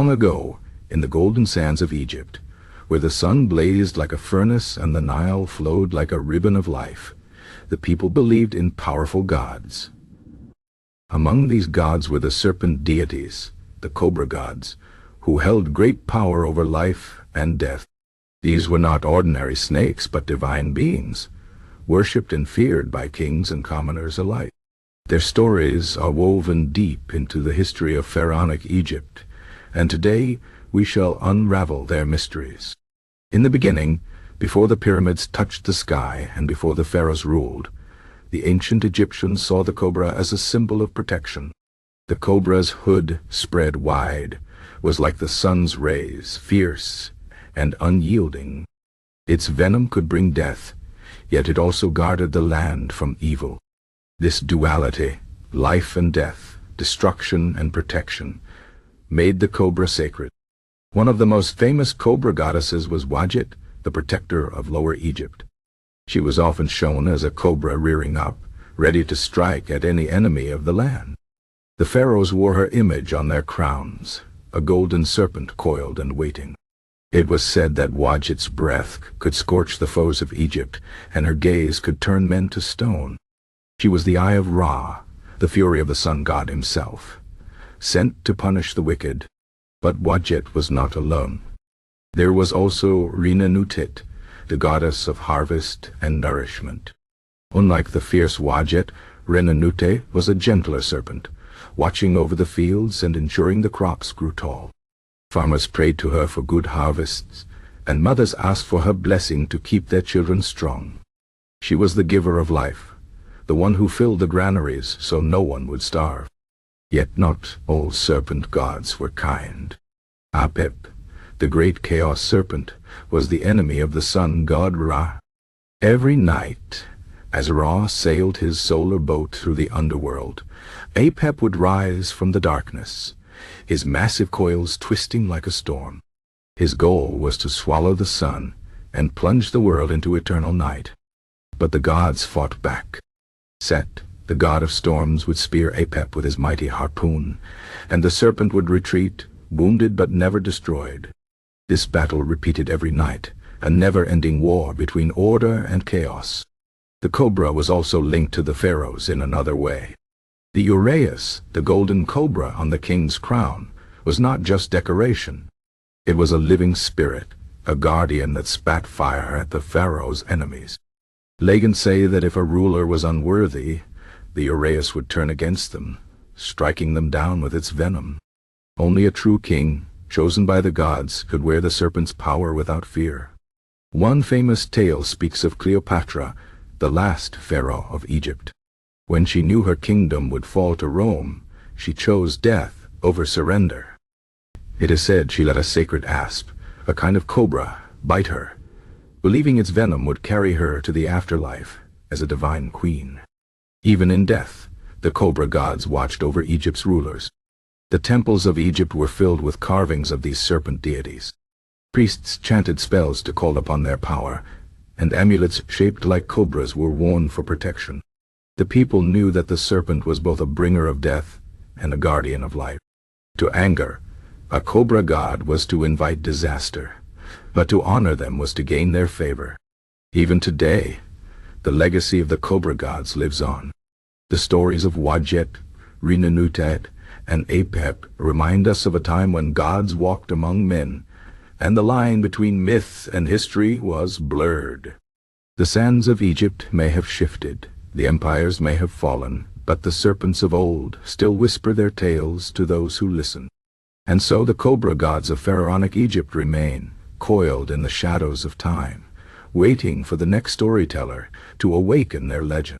Long ago, in the golden sands of Egypt, where the sun blazed like a furnace and the Nile flowed like a ribbon of life, the people believed in powerful gods. Among these gods were the serpent deities, the Cobra gods, who held great power over life and death. These were not ordinary snakes, but divine beings, worshipped and feared by kings and commoners alike. Their stories are woven deep into the history of Pharaonic Egypt, and today we shall unravel their mysteries. In the beginning, before the pyramids touched the sky and before the pharaohs ruled, the ancient Egyptians saw the cobra as a symbol of protection. The cobra's hood, spread wide, was like the sun's rays, fierce and unyielding. Its venom could bring death, yet it also guarded the land from evil. This duality, life and death, destruction and protection, made the cobra sacred. One of the most famous cobra goddesses was Wadjet, the protector of Lower Egypt. She was often shown as a cobra rearing up, ready to strike at any enemy of the land. The pharaohs wore her image on their crowns, a golden serpent coiled and waiting. It was said that Wadjet's breath could scorch the foes of Egypt, and her gaze could turn men to stone. She was the Eye of Ra, the fury of the sun god himself, sent to punish the wicked. But Wadjet was not alone. There was also Renenutet, the goddess of harvest and nourishment. Unlike the fierce Wadjet, Renenutet was a gentler serpent, watching over the fields and ensuring the crops grew tall. Farmers prayed to her for good harvests, and mothers asked for her blessing to keep their children strong. She was the giver of life, the one who filled the granaries so no one would starve. Yet not all serpent gods were kind. Apep, the great chaos serpent, was the enemy of the sun god Ra. Every night, as Ra sailed his solar boat through the underworld, Apep would rise from the darkness, his massive coils twisting like a storm. His goal was to swallow the sun and plunge the world into eternal night. But the gods fought back. Set, the god of storms, would spear Apep with his mighty harpoon, and the serpent would retreat, wounded but never destroyed. This battle repeated every night, a never-ending war between order and chaos. The cobra was also linked to the pharaohs in another way. The uraeus, the golden cobra on the king's crown, was not just decoration. It was a living spirit, a guardian that spat fire at the pharaoh's enemies. Legends say that if a ruler was unworthy, the uraeus would turn against them, striking them down with its venom. Only a true king, chosen by the gods, could wear the serpent's power without fear. One famous tale speaks of Cleopatra, the last pharaoh of Egypt. When she knew her kingdom would fall to Rome, she chose death over surrender. It is said she let a sacred asp, a kind of cobra, bite her, believing its venom would carry her to the afterlife as a divine queen. Even in death, the cobra gods watched over Egypt's rulers. The temples of Egypt were filled with carvings of these serpent deities. Priests chanted spells to call upon their power, and amulets shaped like cobras were worn for protection. The people knew that the serpent was both a bringer of death and a guardian of life. To anger, a cobra god was to invite disaster, but to honor them was to gain their favor. Even today, the legacy of the cobra gods lives on. The stories of Wadjet, Renenutet, and Apep remind us of a time when gods walked among men, and the line between myth and history was blurred. The sands of Egypt may have shifted, the empires may have fallen, but the serpents of old still whisper their tales to those who listen. And so the cobra gods of Pharaonic Egypt remain, coiled in the shadows of time, waiting for the next storyteller to awaken their legend.